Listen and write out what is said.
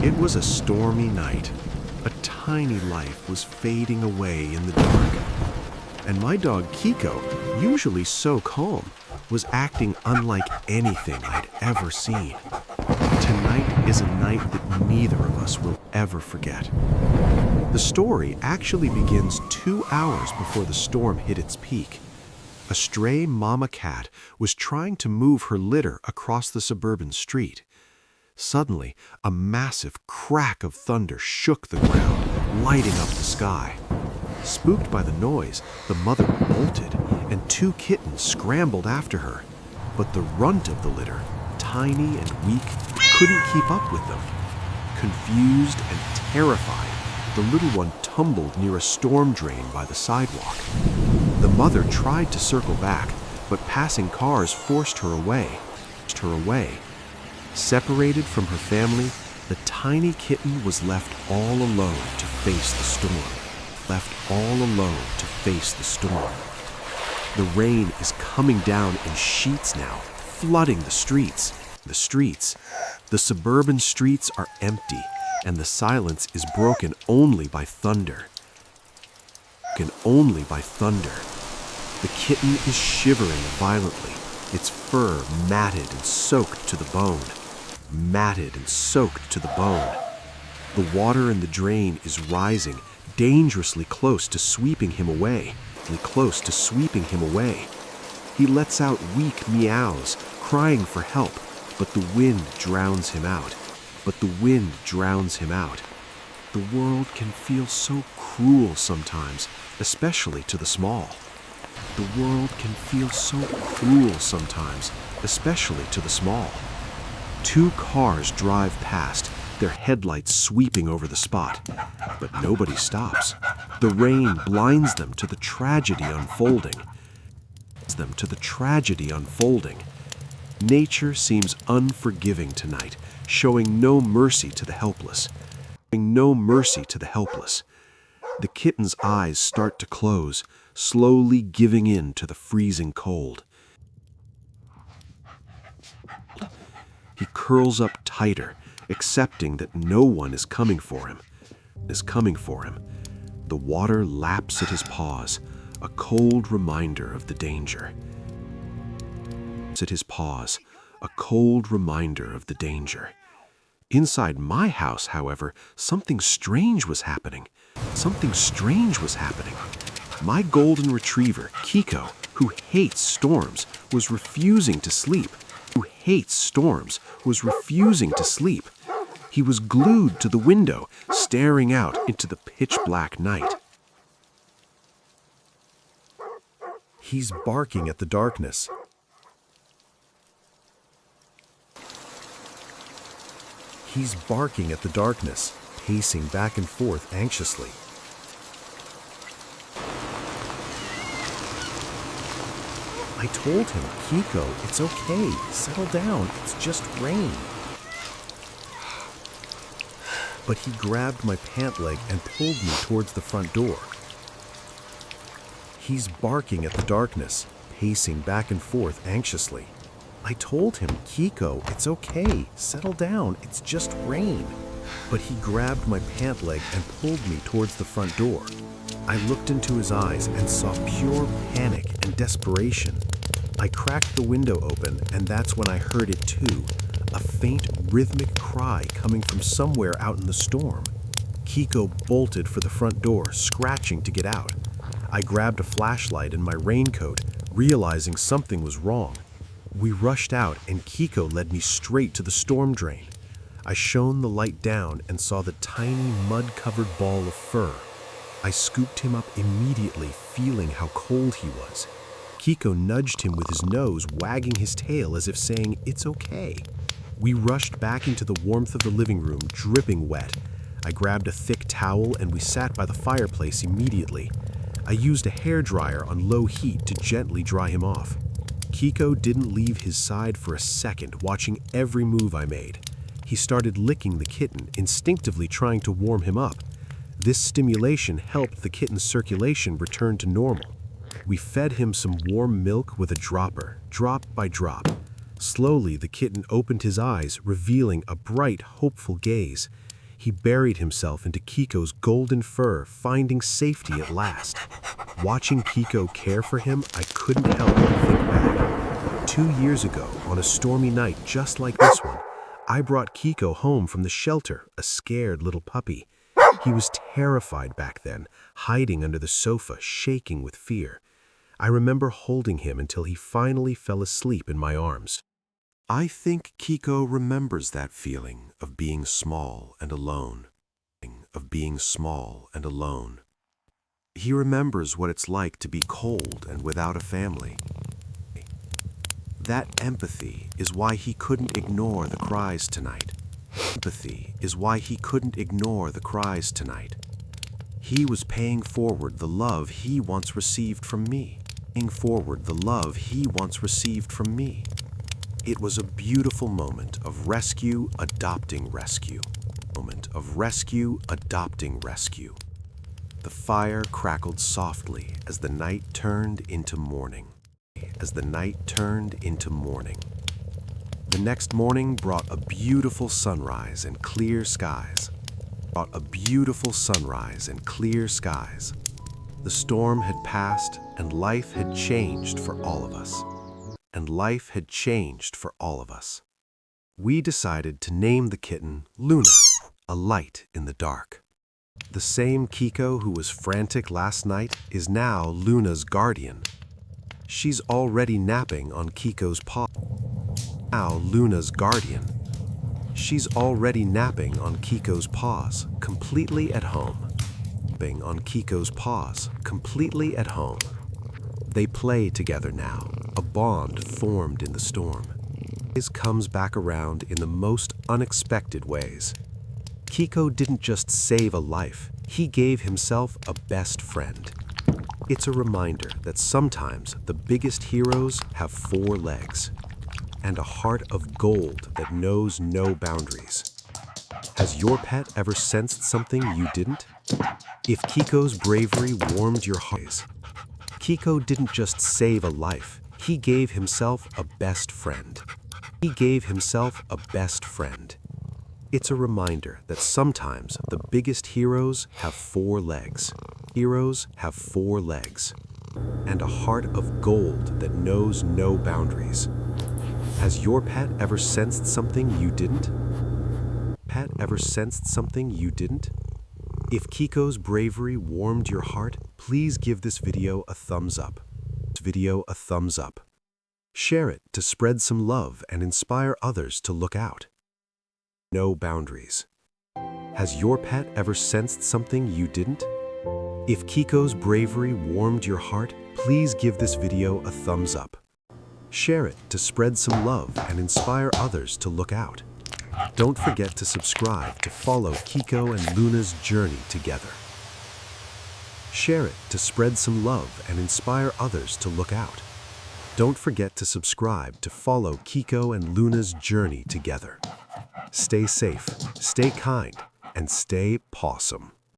It was a stormy night. A tiny life was fading away in the dark. And my dog Kiko, usually so calm, was acting unlike anything I'd ever seen. Tonight is a night that neither of us will ever forget. The story actually begins 2 hours before the storm hit its peak. A stray mama cat was trying to move her litter across the suburban street. Suddenly, a massive crack of thunder shook the ground, lighting up the sky. Spooked by the noise, the mother bolted, and 2 kittens scrambled after her. But the runt of the litter, tiny and weak, couldn't keep up with them. Confused and terrified, the little one tumbled near a storm drain by the sidewalk. The mother tried to circle back, but passing cars forced her away. Separated from her family, the tiny kitten was left all alone to face the storm. The rain is coming down in sheets now, flooding the streets. The suburban streets are empty, and the silence is broken only by thunder. The kitten is shivering violently, its fur matted and soaked to the bone. The water in the drain is rising, dangerously close to sweeping him away. He lets out weak meows, crying for help, but the wind drowns him out. The world can feel so cruel sometimes, especially to the small. 2 cars drive past, their headlights sweeping over the spot. But nobody stops. The rain blinds them to the tragedy unfolding. Nature seems unforgiving tonight, showing no mercy to the helpless. The kitten's eyes start to close, slowly giving in to the freezing cold. He curls up tighter, accepting that no one is coming for him. The water laps at his paws, a cold reminder of the danger. Inside my house, however, something strange was happening. My golden retriever, Kiko, who hates storms, was refusing to sleep. He was glued to the window, staring out into the pitch-black night. He's barking at the darkness. Pacing back and forth anxiously. I told him, Kiko, it's okay. Settle down. It's just rain. But he grabbed my pant leg and pulled me towards the front door. He's barking at the darkness, pacing back and forth anxiously. I told him, Kiko, it's okay. Settle down. It's just rain. But he grabbed my pant leg and pulled me towards the front door. I looked into his eyes and saw pure panic and desperation. I cracked the window open, and that's when I heard it too, a faint rhythmic cry coming from somewhere out in the storm. Kiko bolted for the front door, scratching to get out. I grabbed a flashlight and my raincoat, realizing something was wrong. We rushed out, and Kiko led me straight to the storm drain. I shone the light down and saw the tiny mud-covered ball of fur. I scooped him up immediately, feeling how cold he was. Kiko nudged him with his nose, wagging his tail as if saying, it's okay. We rushed back into the warmth of the living room, dripping wet. I grabbed a thick towel and we sat by the fireplace immediately. I used a hairdryer on low heat to gently dry him off. Kiko didn't leave his side for a second, watching every move I made. He started licking the kitten, instinctively trying to warm him up. This stimulation helped the kitten's circulation return to normal. We fed him some warm milk with a dropper, drop by drop. Slowly, the kitten opened his eyes, revealing a bright, hopeful gaze. He buried himself into Kiko's golden fur, finding safety at last. Watching Kiko care for him, I couldn't help but think back. 2 years ago, on a stormy night just like this one, I brought Kiko home from the shelter, a scared little puppy. He was terrified back then, hiding under the sofa, shaking with fear. I remember holding him until he finally fell asleep in my arms. I think Kiko remembers that feeling of being small and alone. He remembers what it's like to be cold and without a family. That empathy is why he couldn't ignore the cries tonight. He was paying forward the love he once received from me. It was a beautiful moment of rescue, adopting rescue. The fire crackled softly as the night turned into morning. The next morning brought a beautiful sunrise and clear skies. The storm had passed and life had changed for all of us. We decided to name the kitten Luna, a light in the dark. The same Kiko who was frantic last night is now Luna's guardian. She's already napping on Kiko's paw. Completely at home. They play together now, a bond formed in the storm. It comes back around in the most unexpected ways. Kiko didn't just save a life, he gave himself a best friend. It's a reminder that sometimes the biggest heroes have 4 legs and a heart of gold that knows no boundaries. Has your pet ever sensed something you didn't? If Kiko's bravery warmed your heart, Kiko didn't just save a life, he gave himself a best friend. It's a reminder that sometimes the biggest heroes have 4 legs. And a heart of gold that knows no boundaries. Has your pet ever sensed something you didn't? If Kiko's bravery warmed your heart, please give this video a thumbs up. Share it to spread some love and inspire others to look out. No boundaries. Has your pet ever sensed something you didn't? If Kiko's bravery warmed your heart, please give this video a thumbs up. Share it to spread some love and inspire others to look out. Don't forget to subscribe to follow Kiko and Luna's journey together. Share it to spread some love and inspire others to look out. Don't forget to subscribe to follow Kiko and Luna's journey together. Stay safe, stay kind, and stay pawsome.